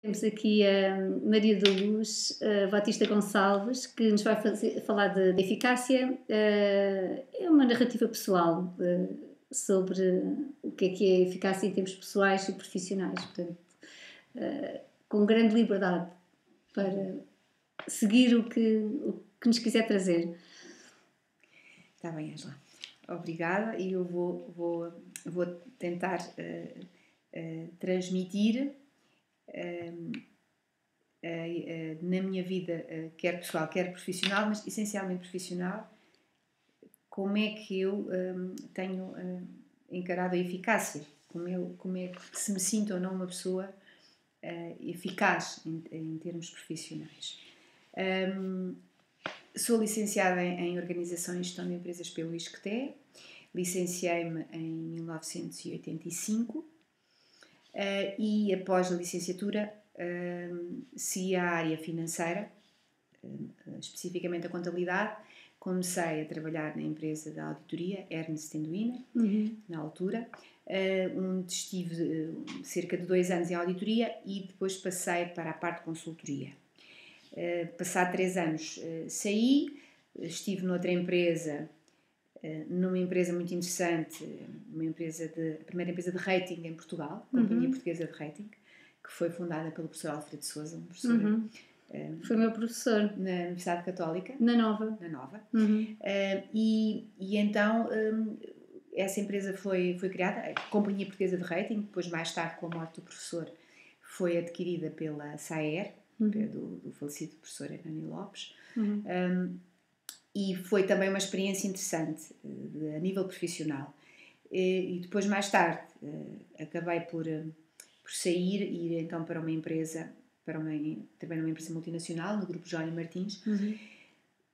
Temos aqui a Maria da Luz Batista Gonçalves, que nos vai falar de eficácia. É uma narrativa pessoal sobre o que é eficácia em termos pessoais e profissionais. Portanto, com grande liberdade para seguir o que nos quiser trazer. Está bem, Ângela. Obrigada, e eu vou tentar transmitir na minha vida, quer pessoal, quer profissional, mas essencialmente profissional, como é que eu tenho encarado a eficácia, como é que se me sinto ou não uma pessoa eficaz em termos profissionais. Sou licenciada em Organização e Gestão de Empresas pelo ISCTE, licenciei-me em 1985 e após a licenciatura segui a área financeira, especificamente a contabilidade. Comecei a trabalhar na empresa da auditoria Ernst & Wiener, na altura, onde estive cerca de 2 anos em auditoria e depois passei para a parte de consultoria. Passado 3 anos saí, estive noutra empresa, numa empresa muito interessante, a primeira empresa de rating em Portugal, Companhia Portuguesa de Rating, que foi fundada pelo professor Alfredo Sousa, um professor foi meu professor na Universidade Católica, na Nova. E então essa empresa foi criada, a Companhia Portuguesa de Rating, depois mais tarde, com a morte do professor, foi adquirida pela SAER, do falecido professor Hernani Lopes, e foi também uma experiência interessante a nível profissional. E depois, mais tarde, acabei por sair e ir então para uma empresa, também numa empresa multinacional, no Grupo Jónia Martins,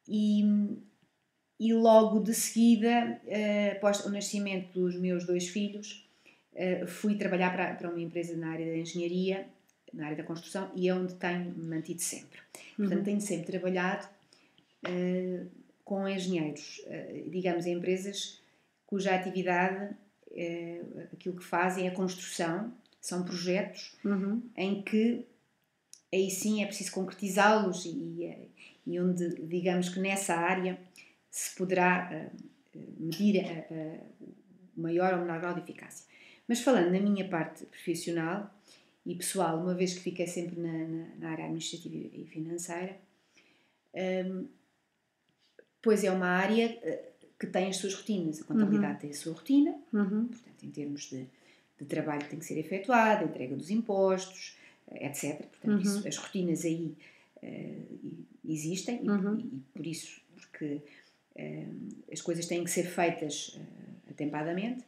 e logo de seguida, após o nascimento dos meus 2 filhos, fui trabalhar para uma empresa na área da engenharia, na área da construção, e é onde tenho mantido sempre. Portanto, tenho sempre trabalhado com engenheiros, digamos, em empresas cuja atividade, aquilo que fazem é a construção, são projetos em que aí sim é preciso concretizá-los e onde, digamos que nessa área se poderá medir o maior ou menor grau de eficácia. Mas falando na minha parte profissional e pessoal, uma vez que fiquei sempre na área administrativa e financeira, pois é uma área que tem as suas rotinas. A contabilidade tem a sua rotina, portanto, em termos de trabalho que tem que ser efetuado, a entrega dos impostos, etc. Portanto, as rotinas aí existem e por isso, porque as coisas têm que ser feitas atempadamente.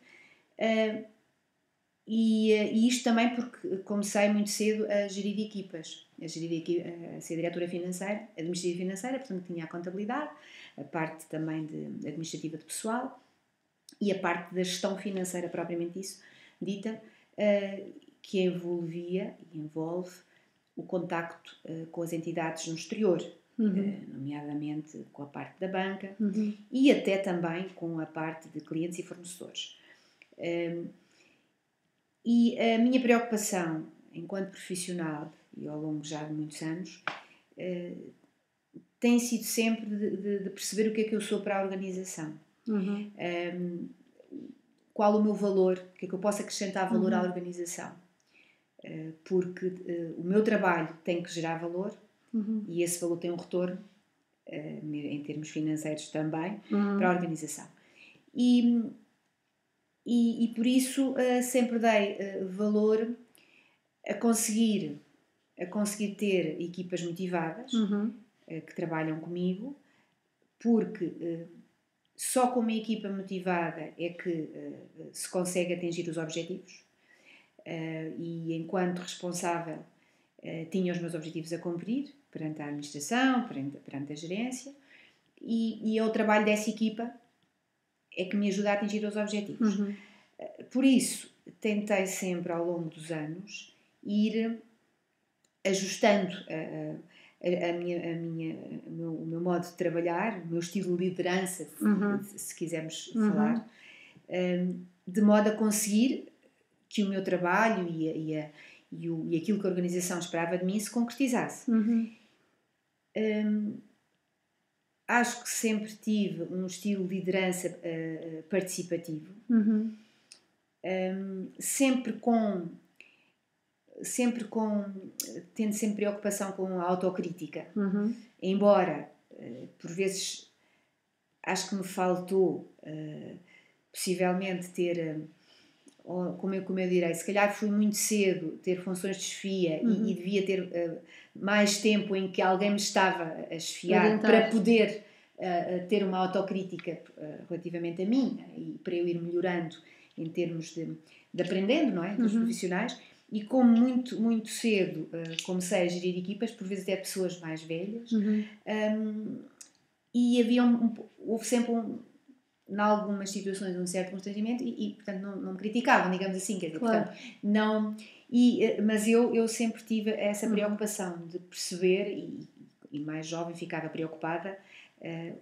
E isto também porque comecei muito cedo a gerir equipas, a ser diretora financeira, administrativa financeira, portanto tinha a contabilidade, a parte também administrativa de pessoal e a parte da gestão financeira propriamente dita, que envolvia e envolve o contacto com as entidades no exterior, nomeadamente com a parte da banca e até também com a parte de clientes e fornecedores. E a minha preocupação enquanto profissional e ao longo já de muitos anos tem sido sempre de perceber o que é que eu sou para a organização, qual o meu valor, o que é que eu posso acrescentar valor à organização, porque o meu trabalho tem que gerar valor e esse valor tem um retorno em termos financeiros também para a organização. E por isso sempre dei valor a conseguir ter equipas motivadas que trabalham comigo, porque só com uma equipa motivada é que se consegue atingir os objetivos, e enquanto responsável tinha os meus objetivos a cumprir perante a administração, perante a gerência, e é o trabalho dessa equipa é que me ajuda a atingir os objetivos. Por isso, tentei sempre ao longo dos anos ir ajustando o meu modo de trabalhar, o meu estilo de liderança, se quisermos falar, de modo a conseguir que o meu trabalho e aquilo que a organização esperava de mim se concretizasse. Acho que sempre tive um estilo de liderança participativo, tendo sempre preocupação com a autocrítica, embora por vezes acho que me faltou possivelmente ter, como eu direi, se calhar fui muito cedo ter funções de chefia e devia ter mais tempo em que alguém me estava a chefiar para poder ter uma autocrítica relativamente a mim, e para eu ir melhorando em termos de aprendendo, não é? Dos profissionais. E como muito, muito cedo comecei a gerir equipas, por vezes até pessoas mais velhas, e havia houve sempre em algumas situações um certo constrangimento e portanto não me criticavam, digamos assim, quer dizer, Claro. portanto, não, mas eu sempre tive essa preocupação de perceber, e mais jovem ficava preocupada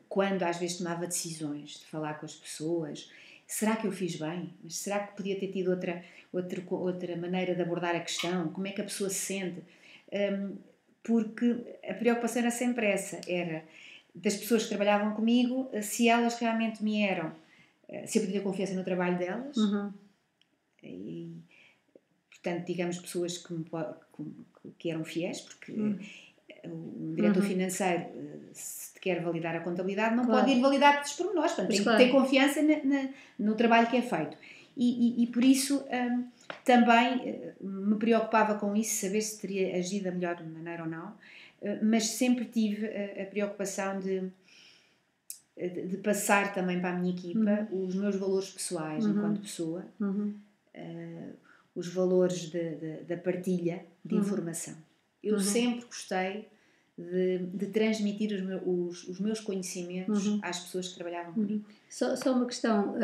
quando às vezes tomava decisões, de falar com as pessoas. Será que eu fiz bem? Mas será que podia ter tido outra maneira de abordar a questão? Como é que a pessoa se sente? Porque a preocupação era sempre essa, era das pessoas que trabalhavam comigo, se elas realmente se eu podia ter confiança no trabalho delas, e, portanto, digamos, pessoas que eram fiéis, porque um diretor financeiro, se quer validar a contabilidade, não pode ir validar todos os pormenores, portanto, tem que ter confiança no trabalho que é feito. E por isso também me preocupava com isso, saber se teria agido da melhor maneira ou não, mas sempre tive a preocupação de passar também para a minha equipa os meus valores pessoais enquanto pessoa, os valores da partilha de informação. Eu sempre gostei de transmitir os meus conhecimentos às pessoas que trabalhavam comigo. Só uma questão,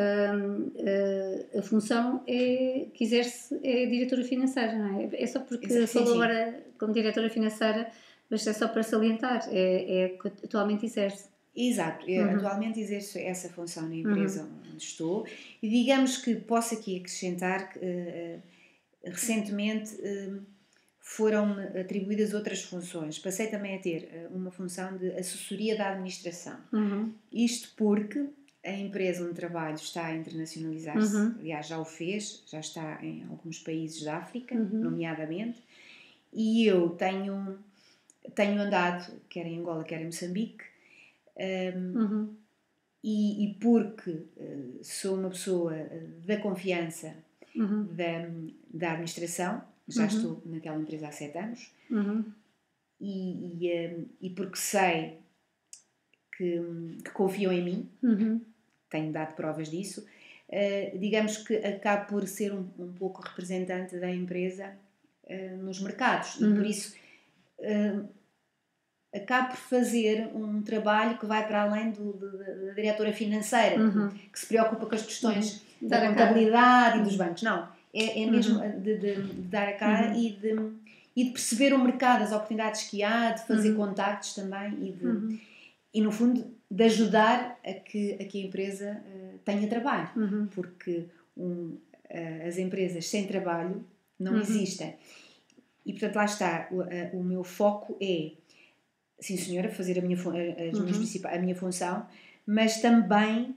a função que exerce é diretora financeira, não é? É só porque falou agora como diretora financeira, mas é só para salientar, é que atualmente exerce. Exato, eu atualmente exerço essa função na empresa onde estou, e digamos que posso aqui acrescentar que recentemente foram-me atribuídas outras funções. Passei também a ter uma função de assessoria da administração. Isto porque a empresa onde trabalho está a internacionalizar-se, aliás já o fez, já está em alguns países da África, nomeadamente, e eu tenho andado, quer em Angola, quer em Moçambique, e porque sou uma pessoa da confiança da administração, já estou naquela empresa há 7 anos, e porque sei que confiam em mim, tenho dado provas disso, digamos que acabo por ser um pouco representante da empresa nos mercados, e por isso acabo por fazer um trabalho que vai para além da diretora financeira, que se preocupa com as questões da contabilidade e dos bancos. Não, é mesmo de dar a cara e de perceber o mercado, as oportunidades que há, de fazer contactos também e no fundo, de ajudar a que a empresa tenha trabalho, porque as empresas sem trabalho não existem. E, portanto, lá está, o meu foco é, sim senhora, fazer a minha função, mas também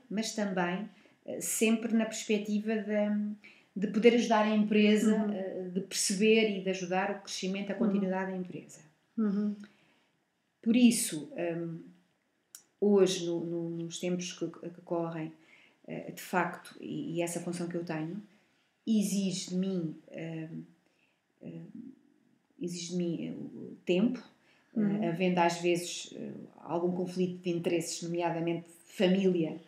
sempre na perspectiva de poder ajudar a empresa, de perceber e de ajudar o crescimento, a continuidade da empresa. Por isso, hoje, nos tempos que correm, de facto, e essa função que eu tenho, exige de mim tempo, havendo às vezes algum conflito de interesses, nomeadamente família,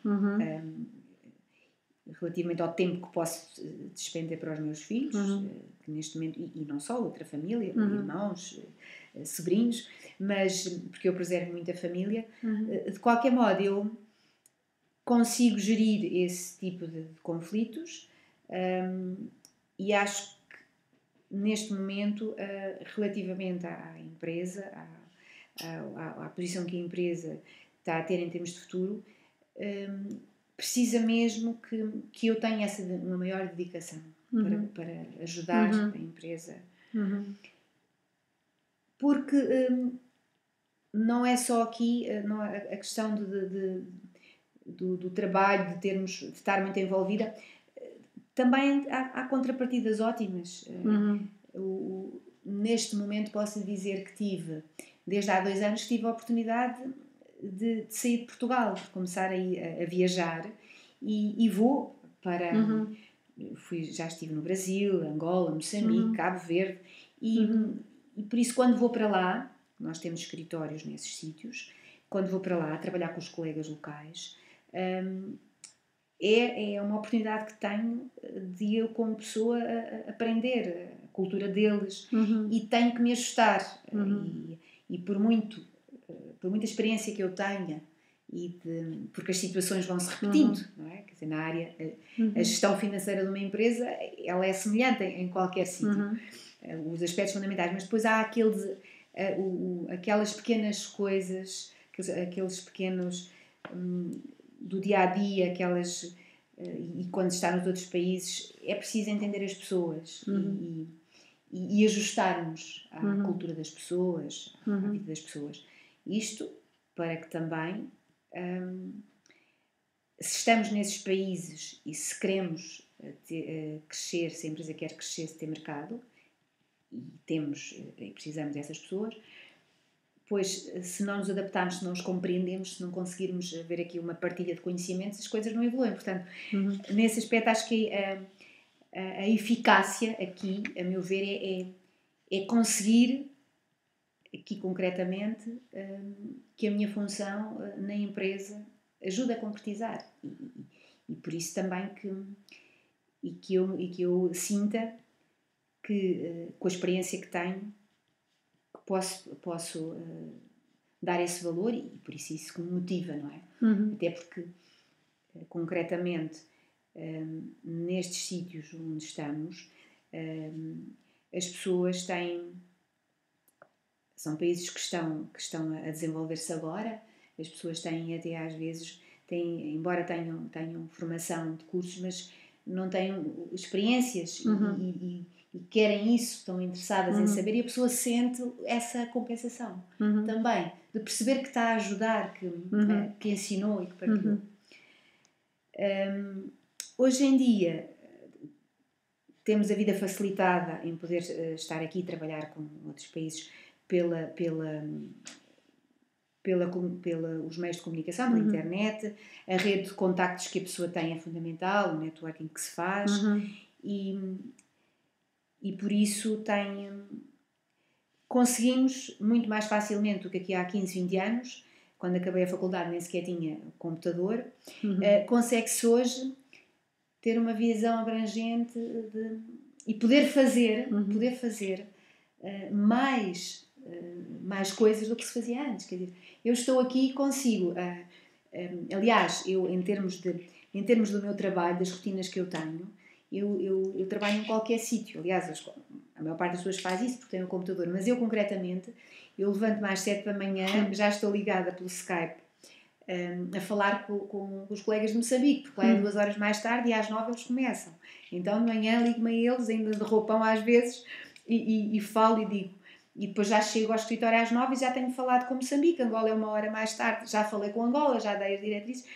relativamente ao tempo que posso despender para os meus filhos, que neste momento, e não só, outra família, irmãos, sobrinhos, mas porque eu preservo muito a família, de qualquer modo eu consigo gerir esse tipo de conflitos, e acho que neste momento, relativamente à empresa, à posição que a empresa está a ter em termos de futuro, precisa mesmo que eu tenha uma maior dedicação para ajudar a empresa Porque não é só aqui não, a questão do trabalho, de estar muito envolvida, também há contrapartidas ótimas. Neste momento posso dizer que desde há 2 anos, tive a oportunidade de sair de Portugal, de começar a viajar e vou para... já estive no Brasil, Angola, Moçambique, Cabo Verde e por isso quando vou para lá, nós temos escritórios nesses sítios, quando vou para lá trabalhar com os colegas locais, é uma oportunidade que tenho de eu como pessoa aprender a cultura deles e tenho que me ajustar e por muita experiência que eu tenha porque as situações vão se repetindo, não é? Quer dizer, na área a gestão financeira de uma empresa ela é semelhante em qualquer sítio, os aspectos fundamentais, mas depois há aquelas pequenas coisas, aqueles pequenos do dia a dia, e quando se está nos outros países é preciso entender as pessoas e ajustarmos à cultura das pessoas, à vida das pessoas. Isto para que também, se estamos nesses países e se queremos crescer, se a empresa quer crescer, se tem mercado, e precisamos dessas pessoas, pois se não nos adaptarmos, se não os compreendemos, se não conseguirmos ver aqui uma partilha de conhecimentos, as coisas não evoluem. Portanto, nesse aspecto acho que a eficácia aqui, a meu ver, é conseguir aqui concretamente que a minha função na empresa ajude a concretizar e por isso também que eu sinta que com a experiência que tenho posso dar esse valor e por isso que me motiva, não é? Até porque concretamente nestes sítios onde estamos as pessoas são países que estão a desenvolver-se agora, as pessoas têm até às vezes, embora tenham formação de cursos, mas não têm experiências e querem isso, estão interessadas em saber e a pessoa sente essa compensação também, de perceber que está a ajudar, que ensinou e que partilhou. Hoje em dia temos a vida facilitada em poder estar aqui e trabalhar com outros países os meios de comunicação, pela internet, a rede de contactos que a pessoa tem é fundamental, o networking que se faz e por isso conseguimos muito mais facilmente do que aqui há 15, 20 anos, quando acabei a faculdade nem sequer tinha computador, consegue-se hoje ter uma visão abrangente e poder fazer mais coisas do que se fazia antes. Quer dizer, eu estou aqui e consigo, aliás, eu em termos do meu trabalho, das rotinas que eu tenho, eu trabalho em qualquer sítio. Aliás, a maior parte das pessoas faz isso porque tem um computador, mas eu concretamente, eu levanto-me às 7 da manhã, já estou ligada pelo Skype a falar com os colegas de Moçambique, porque lá é 2 horas mais tarde e às 9 eles começam. Então de manhã ligo-me a eles, ainda de roupão às vezes, e falo e digo. E depois já chego ao escritório às 9 e já tenho falado com Moçambique. Angola é 1 hora mais tarde, já falei com Angola, já dei as diretrizes.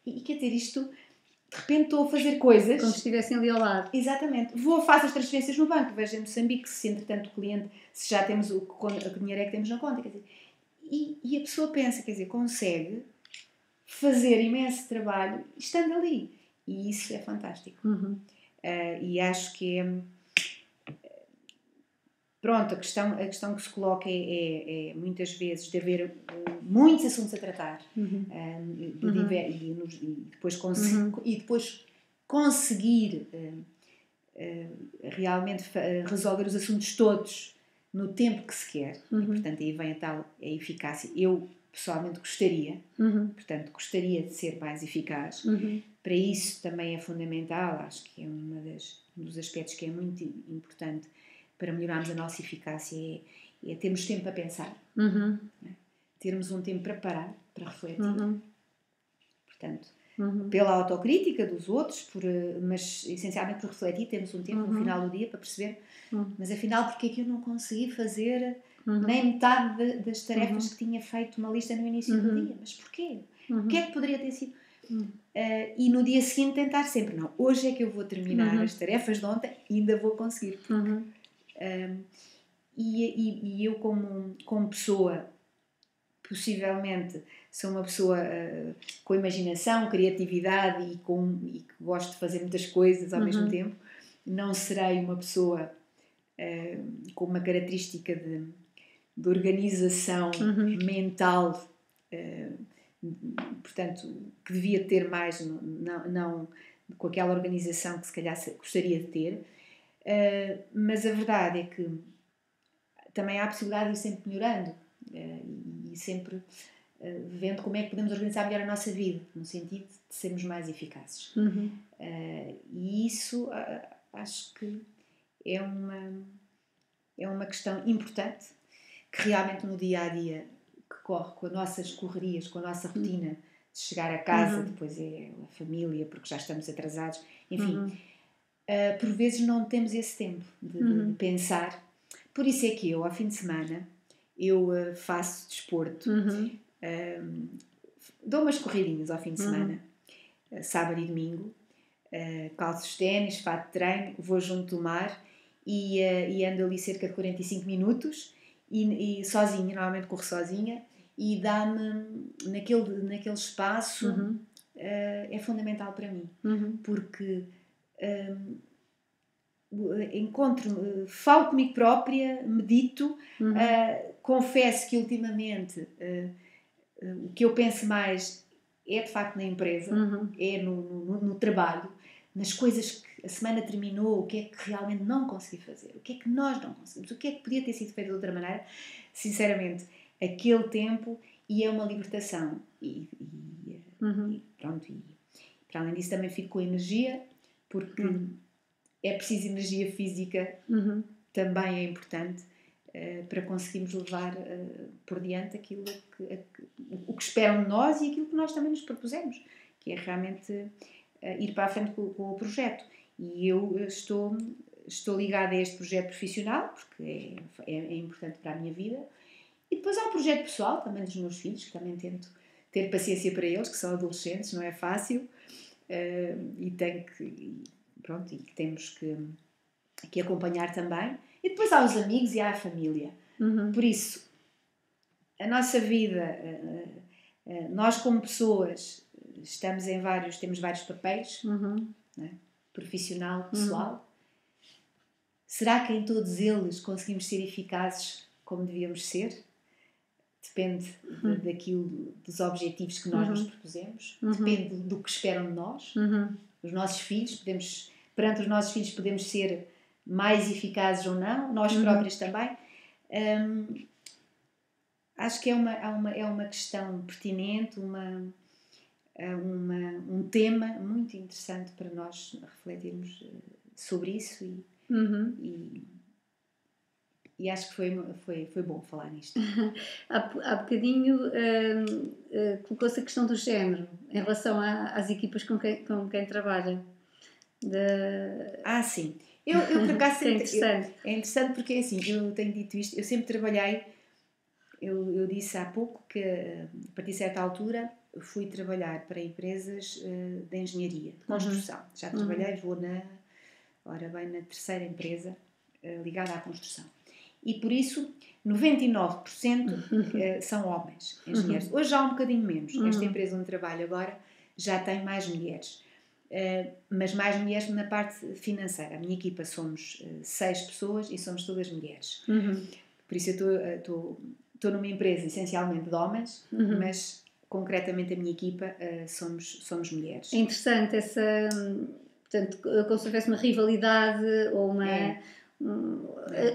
E quer dizer, isto, de repente estou a fazer coisas... Como se estivessem ali ao lado. Exatamente. Faço as transferências no banco, vejo em Moçambique se entretanto o cliente, se já temos o dinheiro é que temos na conta. Quer dizer, e a pessoa pensa, quer dizer, consegue fazer imenso trabalho estando ali. E isso é fantástico. E acho que pronto, a questão que se coloca é muitas vezes de haver muitos assuntos a tratar e depois conseguir realmente resolver os assuntos todos no tempo que se quer. E, portanto, aí vem a eficácia. Eu pessoalmente gostaria de ser mais eficaz. Para isso também é fundamental, acho que é um dos aspectos que é muito importante para melhorarmos a nossa eficácia é termos tempo para pensar, termos um tempo para parar, para refletir. Portanto, pela autocrítica dos outros, mas essencialmente por refletir, temos um tempo no final do dia para perceber, mas afinal porque é que eu não consegui fazer nem metade das tarefas que tinha feito uma lista no início do dia, mas porquê? O que é que poderia ter sido? E no dia seguinte tentar sempre, não, hoje é que eu vou terminar as tarefas de ontem e ainda vou conseguir. E eu como pessoa, possivelmente sou uma pessoa com imaginação, criatividade e que gosto de fazer muitas coisas ao mesmo tempo, não serei uma pessoa com uma característica de organização mental, portanto, que devia ter mais, não com aquela organização que se calhar gostaria de ter, mas a verdade é que também há a possibilidade de ir sempre melhorando e sempre vendo como é que podemos organizar melhor a nossa vida, no sentido de sermos mais eficazes. E isso acho que é uma questão importante, que realmente no dia-a-dia que corre com as nossas correrias, com a nossa rotina de chegar a casa, depois é a família, porque já estamos atrasados, enfim, por vezes não temos esse tempo de pensar. Por isso é que eu, ao fim de semana, eu faço desporto, dou umas corridinhas ao fim de semana, sábado e domingo, calço os ténis, fato de treino, vou junto do mar e ando ali cerca de 45 minutos e sozinha, normalmente corro sozinha, e dá-me, naquele espaço, é fundamental para mim, porque encontro-me, falo comigo própria, medito, confesso que ultimamente o que eu penso mais é de facto na empresa, é no trabalho, nas coisas que a semana terminou, o que é que realmente não consegui fazer, o que é que nós não conseguimos, o que é que podia ter sido feito de outra maneira. Sinceramente, aquele tempo e é uma libertação e pronto, e para além disso também fico com energia, porque é preciso energia física, também é importante para conseguirmos levar por diante aquilo o que esperam de nós e aquilo que nós também nos propusemos, que é realmente ir para a frente com o projeto. E eu estou ligada a este projeto profissional, porque é importante para a minha vida. E depois há o projeto pessoal, também dos meus filhos, que também tento ter paciência para eles, que são adolescentes, não é fácil. E temos que acompanhar também. E depois há os amigos e há a família. Por isso, a nossa vida, nós como pessoas, temos vários papéis, né? Profissional, pessoal. Será que em todos eles conseguimos ser eficazes como devíamos ser? Depende dos objetivos que nós nos propusemos, depende do que esperam de nós. Os nossos filhos, perante os nossos filhos podemos ser mais eficazes ou não, nós próprios também. Acho que é uma questão pertinente, um tema muito interessante para nós refletirmos sobre isso e acho que foi bom falar nisto. Há bocadinho colocou-se a questão do género em relação às equipas com quem trabalha. Sim. Eu por acaso é interessante. É interessante porque assim, eu tenho dito isto, eu sempre trabalhei, eu disse há pouco que a partir de certa altura fui trabalhar para empresas de engenharia, de construção. Já trabalhei, vou na terceira empresa ligada à construção. E por isso 99% são homens, engenheiros. Hoje já há um bocadinho menos. Esta empresa onde trabalho agora já tem mais mulheres. Mas mais mulheres na parte financeira. A minha equipa somos 6 pessoas e somos todas mulheres. Por isso eu estou numa empresa essencialmente de homens, mas concretamente a minha equipa somos mulheres. É interessante portanto, como se houvesse uma rivalidade ou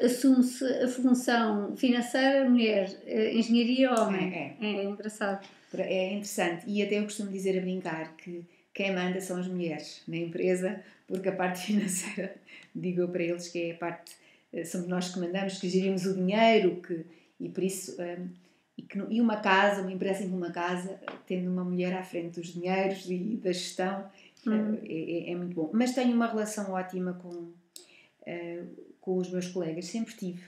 assume-se a função financeira mulher, engenharia homem. É engraçado. É interessante e até eu costumo dizer a brincar que quem manda são as mulheres na empresa, porque a parte financeira, digo eu para eles que é a parte, somos nós que mandamos, que gerimos o dinheiro, e por isso e uma casa, um empréstimo de uma casa, tendo uma mulher à frente dos dinheiros e da gestão, é muito bom. Mas tenho uma relação ótima com os meus colegas, sempre tive,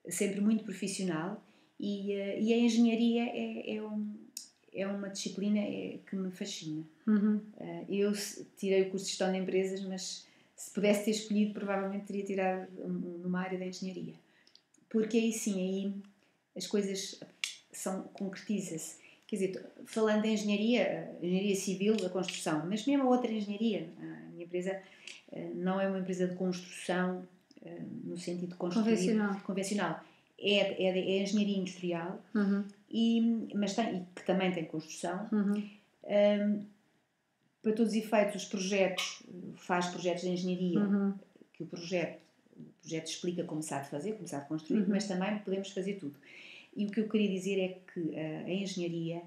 sempre muito profissional, e a engenharia é uma disciplina que me fascina. Eu tirei o curso de gestão de empresas, mas se pudesse ter escolhido, provavelmente teria tirado numa área da engenharia. Porque aí sim, aí as coisas concretiza-se. Quer dizer, falando de engenharia civil, da construção, mas mesmo a outra engenharia, a minha empresa não é uma empresa de construção no sentido de construir convencional. É engenharia industrial, mas que também tem construção. Para todos os efeitos, os projetos, faz projetos de engenharia, que o projeto explica como se há de fazer, como se há de construir, mas também podemos fazer tudo. E o que eu queria dizer é que a engenharia,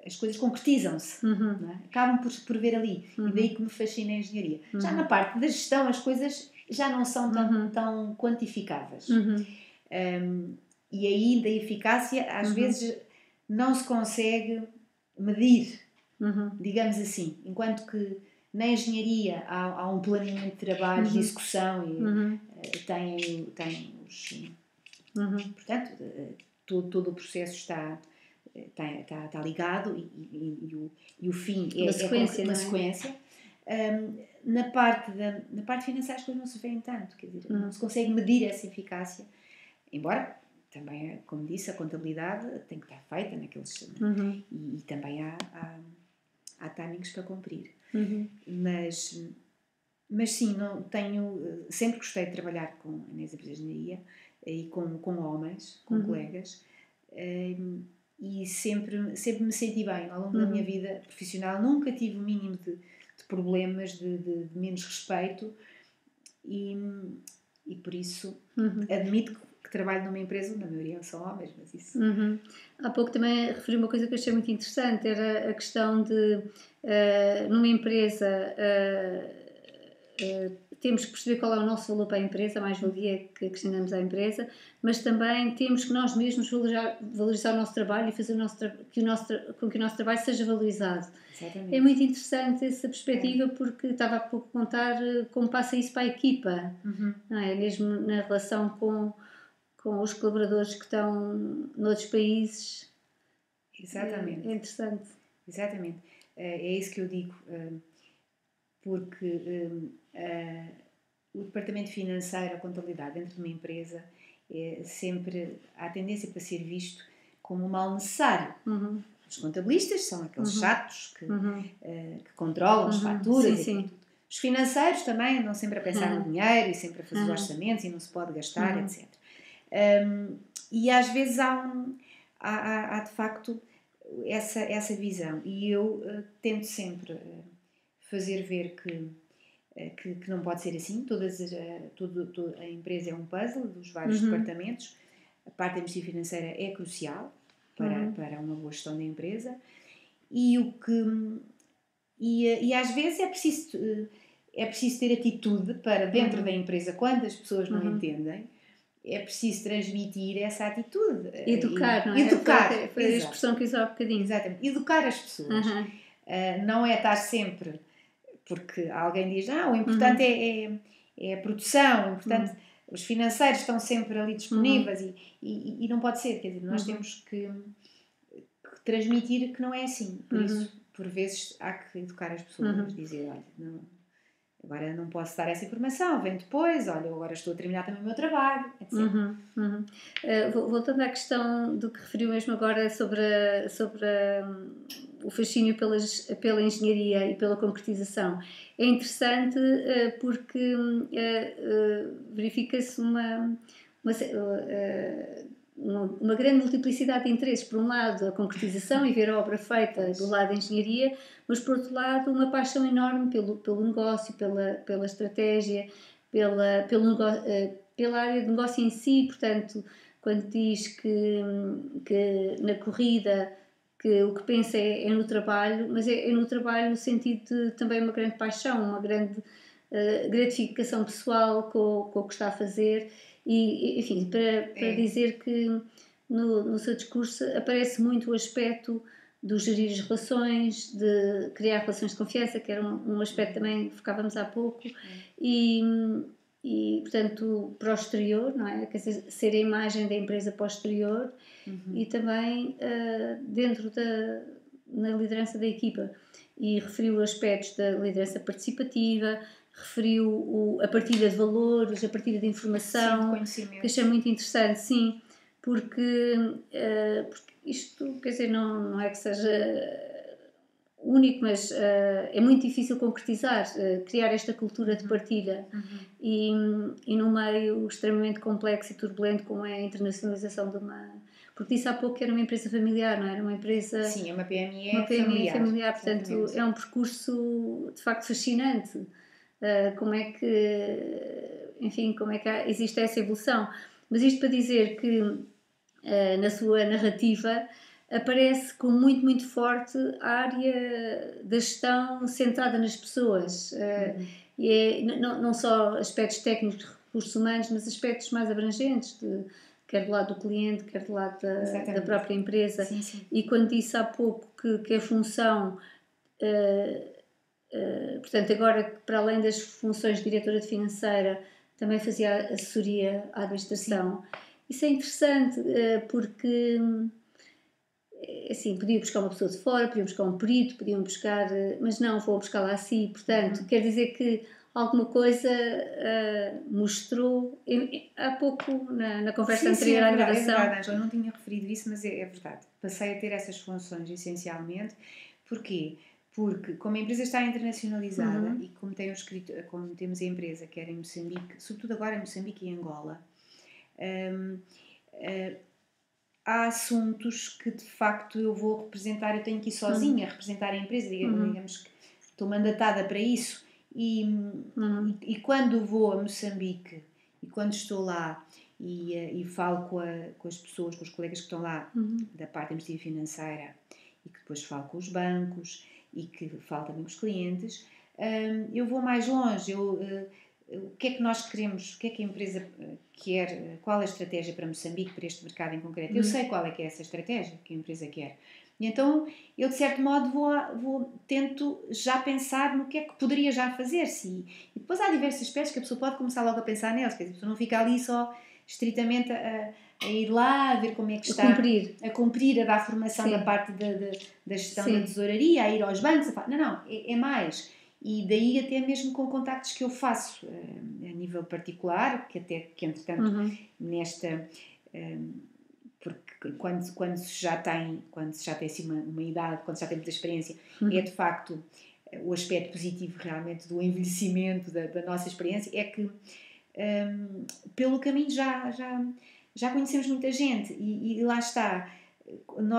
as coisas concretizam-se, não é? Acabam por ver ali, e daí que me fascina a engenharia. Já na parte da gestão, as coisas já não são tão quantificáveis. E ainda a eficácia, às vezes, não se consegue medir, digamos assim, enquanto que na engenharia há um planeamento de trabalhos, de execução, e tem os... Portanto, todo o processo está ligado e o fim é uma sequência. Na parte financeira as coisas não se veem tanto, quer dizer, não se consegue medir essa eficácia, embora também, como disse, a contabilidade tem que estar feita naqueles e também há timings para cumprir. Mas sim, sempre gostei de trabalhar nas empresas de engenharia e com homens, com colegas, e sempre me senti bem ao longo da minha vida profissional. Nunca tive o mínimo de problemas, de menos respeito, e por isso admito que trabalho numa empresa onde a maioria são homens, mas isso... Há pouco também referi uma coisa que eu achei muito interessante, era a questão de numa empresa temos que perceber qual é o nosso valor para a empresa, a mais-valia que acrescentamos à empresa, mas também temos que nós mesmos valorizar o nosso trabalho e fazer com que o nosso trabalho seja valorizado. Exatamente. É muito interessante essa perspectiva, porque estava há pouco a contar como passa isso para a equipa, não é? Mesmo na relação com os colaboradores que estão noutros países. Exatamente. É interessante. Exatamente. É isso que eu digo, porque o departamento financeiro, a contabilidade dentro de uma empresa, sempre há tendência para ser visto como um mal necessário. Os contabilistas são aqueles chatos que controlam as faturas. Sim. Os financeiros também andam sempre a pensar no dinheiro e sempre a fazer os orçamentos e não se pode gastar, etc. E às vezes há de facto essa visão, e eu tento sempre fazer ver que não pode ser assim. Toda a empresa é um puzzle dos vários departamentos. A parte administrativa financeira é crucial para uma boa gestão da empresa, e às vezes é preciso ter atitude para dentro da empresa, quando as pessoas não entendem. É preciso transmitir essa atitude. Educar, não é? Educar. Foi a expressão que usou há bocadinho. Exatamente. Educar as pessoas. Não é estar sempre... Porque alguém diz, o importante é a produção, o importante... Os financeiros estão sempre ali disponíveis e não pode ser. Quer dizer, nós temos que transmitir que não é assim. Por isso, por vezes, há que educar as pessoas. Dizer, olha, agora não posso dar essa informação, vem depois, olha, eu agora estou a terminar também o meu trabalho, etc. Voltando à questão do que referiu mesmo agora sobre o fascínio pela engenharia e pela concretização, é interessante porque verifica-se uma grande multiplicidade de interesses. Por um lado, a concretização e ver a obra feita do lado da engenharia, mas por outro lado, uma paixão enorme pelo negócio, pela estratégia, pela área de negócio em si. Portanto, quando diz que na corrida que o que pensa é no trabalho, mas é no trabalho no sentido de também uma grande paixão, uma grande gratificação pessoal com o que está a fazer. E, enfim, para dizer que no seu discurso aparece muito o aspecto do gerir as relações, de criar relações de confiança, que era um aspecto também que focávamos há pouco, e, portanto, para o exterior, não é? Quer dizer, ser a imagem da empresa para o exterior e também dentro na liderança da equipa. E referiu aspectos da liderança participativa, referiu a partilha de valores, a partilha de informação, que achei muito interessante, sim, porque isto, quer dizer, não é que seja único, mas é muito difícil concretizar, criar esta cultura de partilha e num meio extremamente complexo e turbulento como é a internacionalização de uma... Porque disse há pouco que era uma empresa familiar, não era? Uma empresa... Sim, é uma PME, familiar, portanto exatamente. É um percurso de facto fascinante. Como é que, enfim, como é que existe essa evolução. Mas isto para dizer que na sua narrativa aparece com muito forte a área da gestão centrada nas pessoas. E não só aspectos técnicos de recursos humanos, mas aspectos mais abrangentes, quer do lado do cliente, quer do lado da própria empresa. Sim. E quando disse há pouco que a função... portanto, agora, para além das funções de diretora de financeira, também fazia assessoria à administração. Sim. Isso é interessante, porque, assim, podiam buscar uma pessoa de fora, podiam buscar um perito, podiam buscar... Mas não, vou buscar lá assim. Portanto, quer dizer que alguma coisa mostrou... Há pouco, na conversa anterior à gravação... É verdade, eu não tinha referido isso, mas é verdade. Passei a ter essas funções, essencialmente. Porquê? Porque, como a empresa está internacionalizada e como temos a empresa que era em Moçambique, sobretudo agora em Moçambique e Angola, há assuntos que de facto eu vou representar, eu tenho que ir sozinha a representar a empresa, digamos que estou mandatada para isso. E quando vou a Moçambique e quando estou lá e falo com as pessoas, com os colegas que estão lá da parte administrativa financeira e que depois falo com os bancos e que falo também com os clientes, eu vou mais longe. O que é que nós queremos, o que é que a empresa quer, qual é a estratégia para Moçambique, para este mercado em concreto? Eu sei qual é que é essa estratégia que a empresa quer. E então, eu de certo modo tento já pensar no que é que poderia já fazer-se. E depois há diversos aspectos que a pessoa pode começar logo a pensar neles, quer dizer, a pessoa não fica ali só estritamente a ir lá, a ver como é que está a cumprir, a dar formação da parte da gestão da tesouraria, a ir aos bancos, não, é mais. E daí até mesmo com contactos que eu faço a nível particular, que entretanto nesta... porque quando se já tem assim uma idade, quando se já tem muita experiência, é de facto o aspecto positivo realmente do envelhecimento da nossa experiência, é que pelo caminho já conhecemos muita gente e lá está,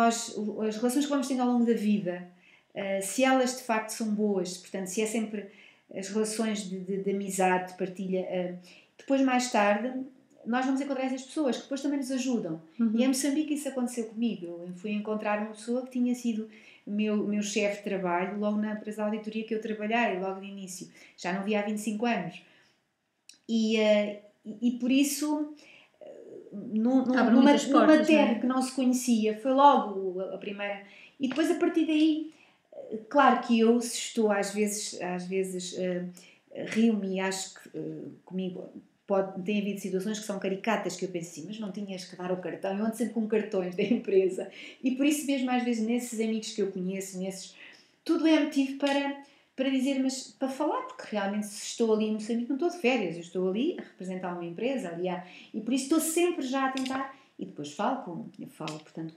as relações que vamos tendo ao longo da vida, se elas de facto são boas, portanto, se é sempre as relações de amizade, de partilha, depois mais tarde nós vamos encontrar essas pessoas que depois também nos ajudam. E em Moçambique isso aconteceu comigo. Eu fui encontrar uma pessoa que tinha sido meu chefe de trabalho logo na empresa de auditoria que eu trabalhei, logo de início. Já não via há 25 anos. E por isso, numa terra que não se conhecia, foi logo a primeira. E depois, a partir daí, claro que eu, se estou às vezes rio-me e acho que comigo tem havido situações que são caricatas que eu penso assim, mas não tinhas que dar o cartão, eu ando sempre com cartões da empresa. E por isso mesmo, às vezes, nesses amigos que eu conheço, tudo é motivo para dizer, mas para falar, porque realmente se estou ali em Moçambique não estou de férias, eu estou ali a representar uma empresa, e por isso estou sempre já a tentar, e depois falo portanto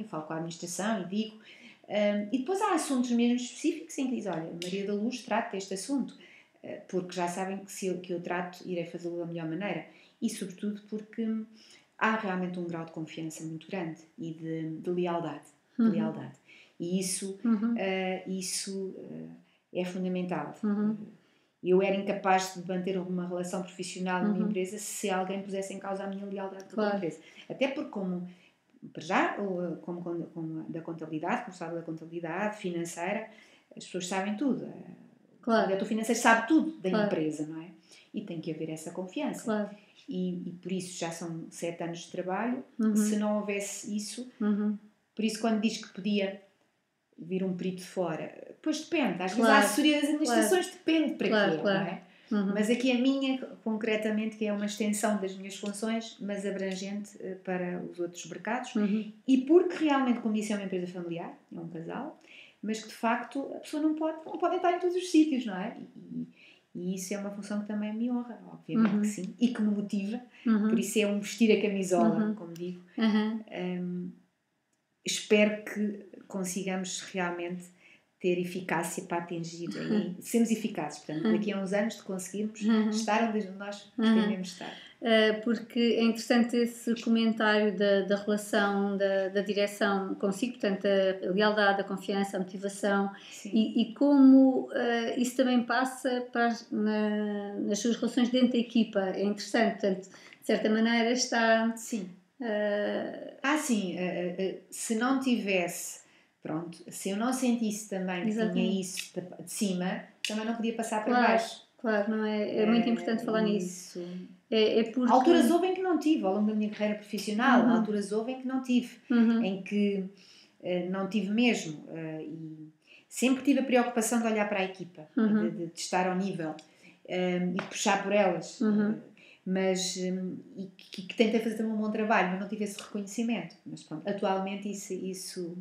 falo com a administração e digo, e depois há assuntos mesmo específicos em que diz, olha, Maria da Luz trata este assunto, porque já sabem que eu trato, irei fazê-lo da melhor maneira, e sobretudo porque há realmente um grau de confiança muito grande e de lealdade, e isso é fundamental. Eu era incapaz de manter uma relação profissional numa empresa se alguém pusesse em causa a minha lealdade pela empresa. Até porque, como da contabilidade, como sabe da contabilidade financeira, as pessoas sabem tudo. O diretor financeiro sabe tudo da empresa, não é? e tem que haver essa confiança. Claro. E por isso já são 7 anos de trabalho. Uhum. Se não houvesse isso, Uhum. por isso quando diz que podia vir um perito de fora, pois depende, às vezes Claro. a assessoria das administrações depende para Claro, quê, claro. não é? Uhum. Mas aqui a minha, concretamente, que é uma extensão das minhas funções, mas abrangente para os outros mercados, Uhum. e porque realmente, como disse, é uma empresa familiar, é um casal, mas que de facto a pessoa não pode estar em todos os sítios, não é? E isso é uma função que também me honra, obviamente Uhum. que sim, e que me motiva, Uhum. por isso é um vestir a camisola, Uhum. como digo. Uhum. Espero que consigamos realmente ter eficácia para atingir, sermos eficazes, portanto, daqui a uns anos de conseguirmos estar onde nós pretendemos estar. Porque é interessante esse comentário da relação da direção consigo, portanto, a lealdade, a confiança, a motivação, e como isso também passa nas suas relações dentro da equipa. É interessante, portanto, de certa maneira está... Sim. Sim, se não tivesse, pronto, se eu não sentisse também que tinha isso de cima, também não podia passar para baixo. Claro, não é? É muito importante falar nisso. Porque... Alturas houve em que não tive, ao longo da minha carreira profissional, alturas houve em que não tive, em que não tive mesmo. E sempre tive a preocupação de olhar para a equipa, de estar ao nível e de puxar por elas. Mas e que tentei fazer também um bom trabalho, mas não tive esse reconhecimento. Mas pronto, atualmente isso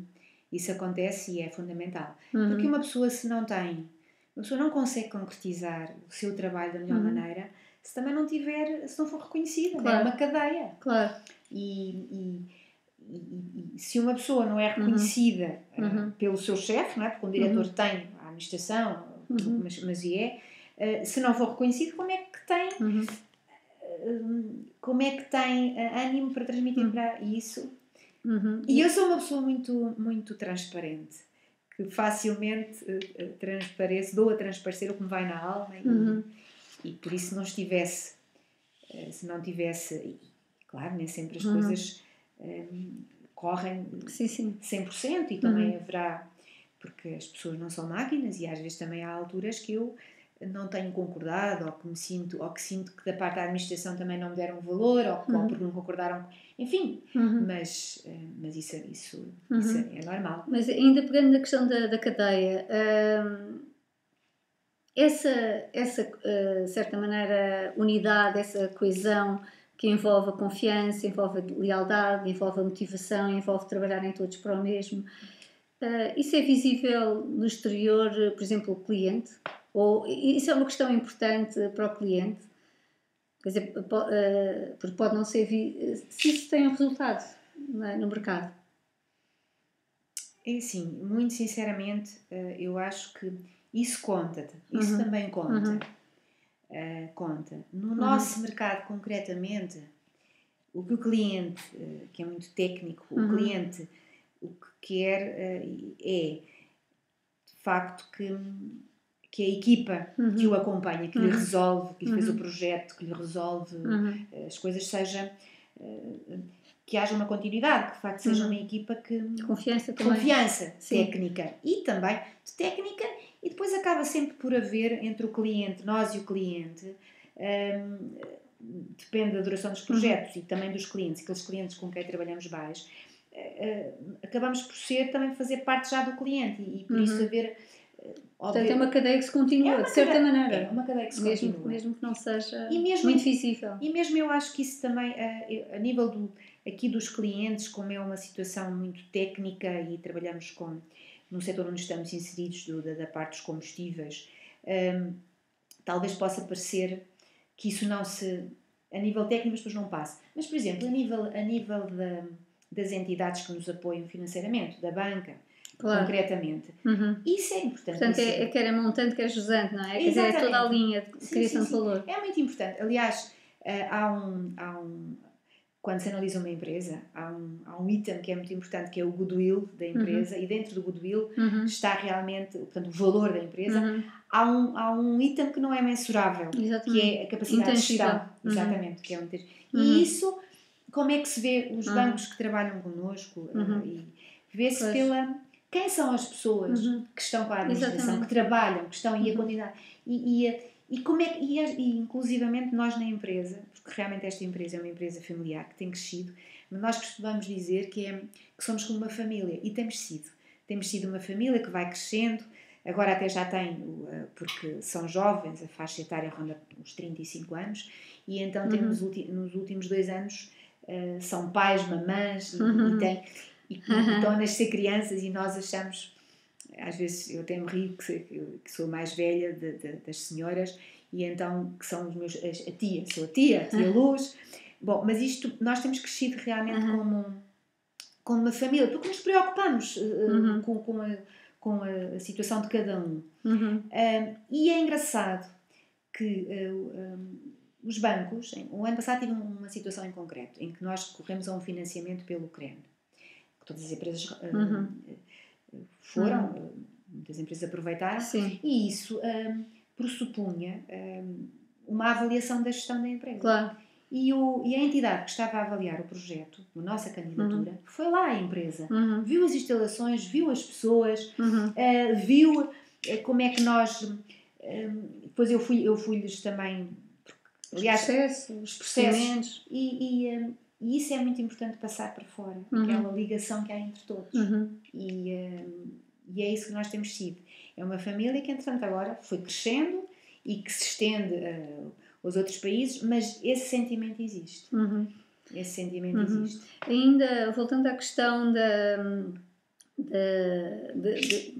acontece e é fundamental. Porque uma pessoa, uma pessoa não consegue concretizar o seu trabalho da melhor maneira se também não for reconhecida. Claro. É uma cadeia. Claro. E se uma pessoa não é reconhecida pelo seu chefe, não é? Porque um diretor tem a administração, mas se não for reconhecido, como é que tem... como é que tem ânimo para transmitir para isso? E eu sou uma pessoa muito, muito transparente, que facilmente dou a transparecer o que me vai na alma e por isso se não tivesse, e, claro, nem sempre as coisas correm 100% e também haverá, porque as pessoas não são máquinas e às vezes também há alturas que eu não tenho concordado, ou que sinto que da parte da administração também não me deram valor, ou porque não concordaram, enfim, mas isso é normal. Mas ainda pegando na questão da cadeia, essa de certa maneira, unidade, essa coesão que envolve a confiança, envolve a lealdade, envolve a motivação, envolve trabalharem todos para o mesmo, isso é visível no exterior, por exemplo, o cliente? Ou isso é uma questão importante para o cliente? Quer dizer, porque pode não ser... se isso tem um resultado no mercado. É assim, muito sinceramente, eu acho que isso conta. Isso também conta. Conta. No nosso mercado, concretamente, o que o cliente, que é muito técnico, o cliente o que quer é, de facto, que a equipa que o acompanha, que lhe resolve, que lhe fez o projeto, que lhe resolve as coisas, seja... que haja uma continuidade, que de facto seja uma equipa que... Confiança também. Confiança técnica e também de técnica, e depois acaba sempre por haver entre o cliente, nós e o cliente, depende da duração dos projetos e também dos clientes, aqueles clientes com quem trabalhamos mais, acabamos por também fazer parte já do cliente e por isso haver... Portanto, é uma cadeia que se continua, de certa maneira. É uma cadeia que se continua. Mesmo que não seja muito visível. E mesmo eu acho que isso também, a nível aqui dos clientes, como é uma situação muito técnica e trabalhamos num setor onde estamos inseridos da parte dos combustíveis, talvez possa parecer que isso não se... a nível técnico depois não passa. Mas, por exemplo, a nível das entidades que nos apoiam financeiramente, da banca, concretamente. Isso é importante. Portanto, quer a montante, quer a jusante, não é? Quer dizer, é toda a linha de criação de valor. É muito importante. Aliás, quando se analisa uma empresa, há um item que é muito importante, que é o goodwill da empresa, e dentro do goodwill está realmente, portanto, o valor da empresa. Há um item que não é mensurável, que é a capacidade de gestão. Exatamente. Que é e isso, como é que se vê os bancos que trabalham connosco? E vê-se pela... Quem são as pessoas que estão com a administração, que trabalham, que estão e a quantidade. E E, e inclusivamente nós na empresa, porque realmente esta empresa é uma empresa familiar que tem crescido, mas nós costumamos dizer que somos como uma família, e temos sido. Temos sido uma família que vai crescendo, agora até já tem, porque são jovens, a faixa etária ronda os 35 anos, e então temos nos últimos 2 anos são pais, mamãs, e estão a nascer crianças, e nós achamos, às vezes eu até me rio que sou a mais velha das senhoras, e então que são a tia, sou a tia Luz. Bom, mas isto, nós temos crescido realmente como uma família, porque nos preocupamos com a situação de cada um. E é engraçado que os bancos, o ano passado tive uma situação em concreto, em que nós corremos a um financiamento pelo CREN. Todas as empresas foram, muitas empresas aproveitaram, Sim. e isso pressupunha uma avaliação da gestão da empresa. Claro. E a entidade que estava a avaliar o projeto, a nossa candidatura, foi lá à empresa, viu as instalações, viu as pessoas, viu como é que nós... depois eu fui-lhes também... Aliás, os processos. E isso é muito importante passar para fora, aquela ligação que há entre todos. E é isso que nós temos sido. É uma família que, entretanto, agora foi crescendo e que se estende aos outros países, mas esse sentimento existe. Esse sentimento existe. Ainda, voltando à questão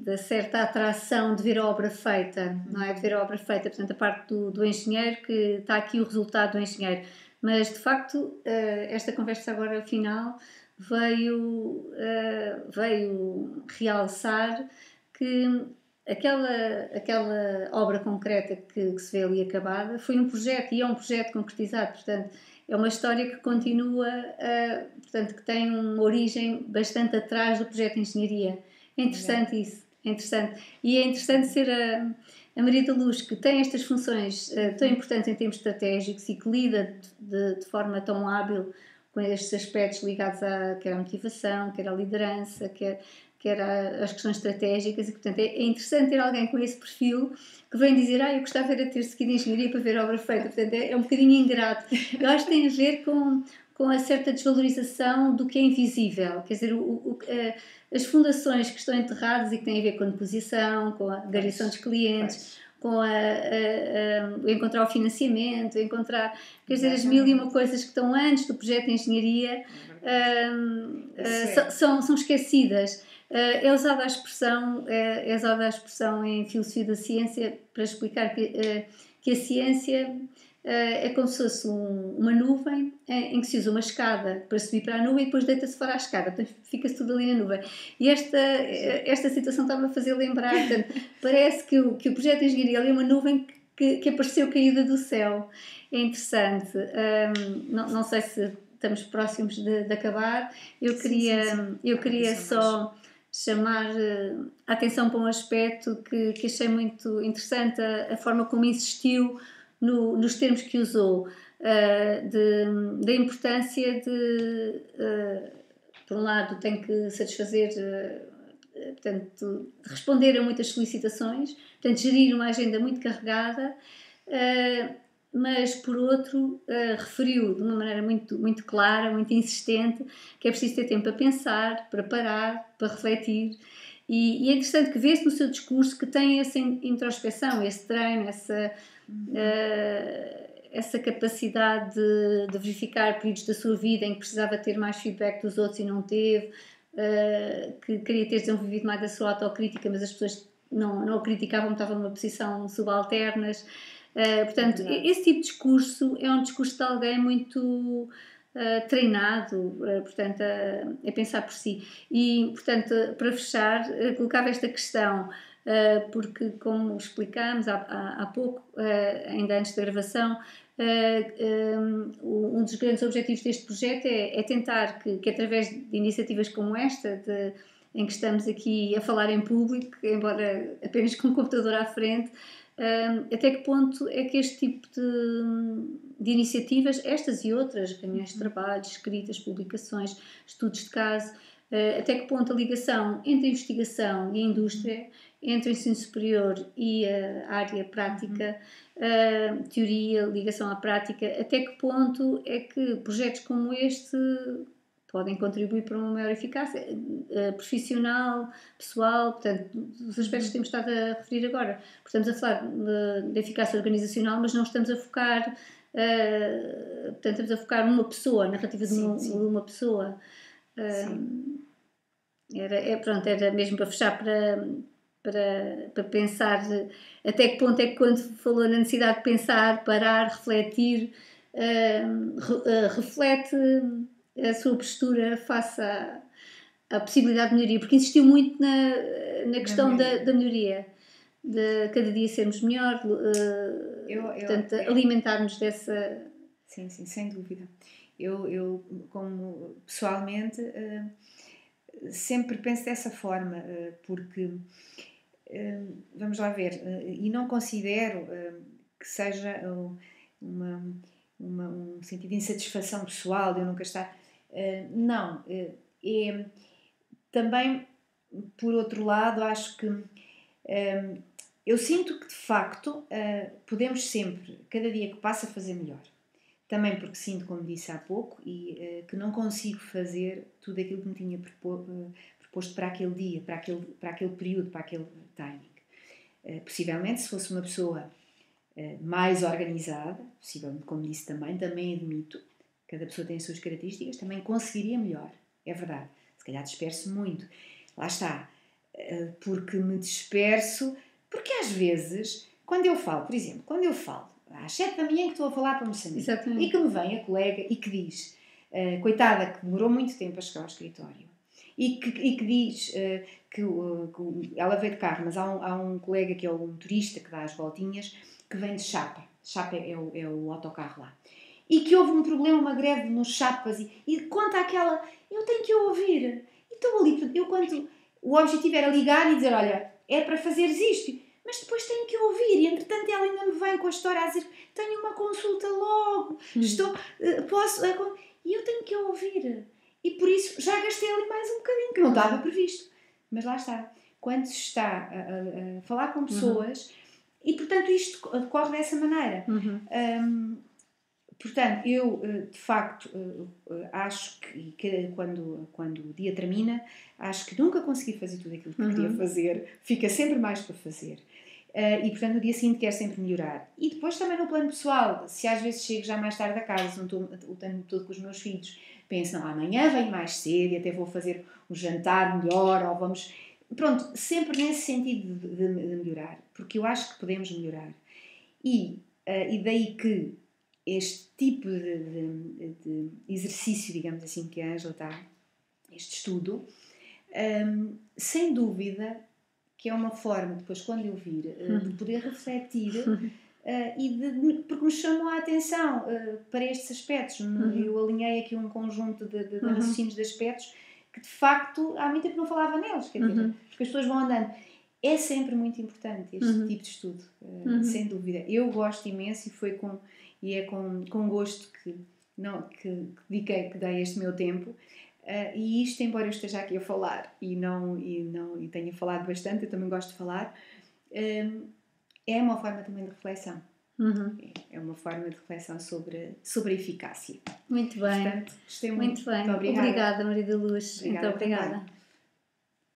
da certa atração de ver a obra feita, não é? De ver a obra feita, portanto, a parte do engenheiro, que está aqui o resultado do engenheiro. Mas, de facto, esta conversa agora final veio realçar que aquela obra concreta que se vê ali acabada foi um projeto, e é um projeto concretizado, portanto, é uma história que continua, portanto, que tem uma origem bastante atrás do projeto de engenharia. É interessante isso, é interessante. E é interessante ser a Maria da Luz, que tem estas funções tão importantes em termos estratégicos e que lida de forma tão hábil com estes aspectos ligados quer à motivação, quer à liderança, quer às questões estratégicas, e portanto é interessante ter alguém com esse perfil que vem dizer, eu gostava de ter seguido engenharia para ver a obra feita. Portanto é um bocadinho ingrato. Eu acho que tem a ver com a certa desvalorização do que é invisível, quer dizer, as fundações que estão enterradas e que têm a ver com a negociação, com a angariação dos clientes, com o encontrar o financiamento, quer dizer, as mil e uma coisas que estão antes do projeto de engenharia são esquecidas. É usada a expressão em filosofia da ciência para explicar que a ciência é como se fosse uma nuvem em que se usa uma escada para subir para a nuvem e depois deita-se fora a escada, portanto fica-se tudo ali na nuvem. E esta situação estava a fazer lembrar, portanto, parece que o projeto de engenharia ali é uma nuvem que apareceu caída do céu. É interessante. Não sei se estamos próximos de acabar. Eu queria só chamar a atenção para um aspecto que achei muito interessante, a forma como insistiu nos termos que usou, da importância de, por um lado, tem que satisfazer, portanto, responder a muitas solicitações, portanto, gerir uma agenda muito carregada, mas, por outro, referiu de uma maneira muito, muito clara, muito insistente, que é preciso ter tempo para pensar, para parar, para refletir. E é interessante que vê-se no seu discurso que tem essa introspeção, esse treino, essa capacidade de verificar períodos da sua vida em que precisava ter mais feedback dos outros e não teve, que queria ter desenvolvido mais a sua autocrítica, mas as pessoas não a criticavam, estavam numa posição subalternas. Portanto, esse tipo de discurso é um discurso de alguém muito treinado, portanto, a pensar por si. E, portanto, para fechar, colocava esta questão, porque, como explicámos há pouco, ainda antes da gravação, um dos grandes objetivos deste projeto é tentar que através de iniciativas como esta, em que estamos aqui a falar em público, embora apenas com o computador à frente, até que ponto é que este tipo de iniciativas, estas e outras, reuniões de trabalho, escritas, publicações, estudos de caso, até que ponto a ligação entre a investigação e a indústria, entre o ensino superior e a área prática, teoria, ligação à prática, até que ponto é que projetos como este podem contribuir para uma maior eficácia profissional, pessoal, portanto, os aspectos que temos estado a referir agora. Estamos a falar de eficácia organizacional, mas não estamos a focar, portanto, estamos a focar numa pessoa, a narrativa de uma pessoa. Era mesmo para fechar, para pensar até que ponto é que, quando falou na necessidade de pensar, parar, refletir, reflete a sua postura face à possibilidade de melhoria, porque insistiu muito na questão da melhoria, de cada dia sermos melhor, portanto, alimentar-nos dessa... Sim, sem dúvida. Eu como pessoalmente, sempre penso dessa forma, porque, vamos lá ver, e não considero que seja um sentido de insatisfação pessoal de eu nunca estar... não, também, por outro lado, acho que eu sinto que, de facto, podemos sempre, cada dia que passa, fazer melhor. Também porque sinto, como disse há pouco, e que não consigo fazer tudo aquilo que me tinha proposto para aquele dia, para aquele período, para aquele timing. Possivelmente, se fosse uma pessoa mais organizada, possivelmente, como disse também admito, cada pessoa tem as suas características, também conseguiria melhor, é verdade. Se calhar disperso muito. Lá está, porque me disperso, porque às vezes, quando eu falo, por exemplo, às 7 da manhã que estou a falar para Moçambique, exatamente, e que me vem a colega e que diz, coitada, que demorou muito tempo a chegar ao escritório, e que diz que ela veio de carro, mas há um colega que é um motorista que dá as voltinhas, que vem de Chapa é o autocarro lá, e que houve um problema, uma greve nos Chapas, e conta aquela, eu tenho que ouvir, e estou ali, quando o objetivo era ligar e dizer, olha, é para fazeres isto, mas depois tenho que ouvir, e entretanto ela ainda me vem com a história a dizer, tenho uma consulta logo, e eu tenho que ouvir, e por isso já gastei ali mais um bocadinho, que não estava previsto, mas lá está, quando se está a falar com pessoas, e portanto isto decorre dessa maneira. Portanto, eu de facto acho que quando o dia termina, acho que nunca consegui fazer tudo aquilo que queria fazer, fica sempre mais para fazer. E portanto no dia seguinte quero sempre melhorar. E depois também no plano pessoal, se às vezes chego já mais tarde a casa, não estou o tempo todo com os meus filhos, penso, não, amanhã venho mais cedo e até vou fazer um jantar melhor, ou vamos... Pronto, sempre nesse sentido de melhorar, porque eu acho que podemos melhorar. E daí que este tipo de exercício, digamos assim, que a Ângela está, este estudo, sem dúvida que é uma forma, depois quando eu vir, de poder refletir porque me chamou a atenção para estes aspectos. Eu alinhei aqui um conjunto de raciocínios de aspectos que de facto há muito tempo não falava neles, quer dizer, porque as pessoas vão andando. É sempre muito importante este tipo de estudo, sem dúvida. Eu gosto imenso e é com gosto que dei este meu tempo. E isto, embora eu esteja aqui a falar e tenha falado bastante, eu também gosto de falar, é uma forma também de reflexão. É uma forma de reflexão sobre a eficácia. Muito bem. Portanto, gostei muito bem. Muito obrigada. Obrigada, Maria da Luz. Obrigada. Muito obrigada.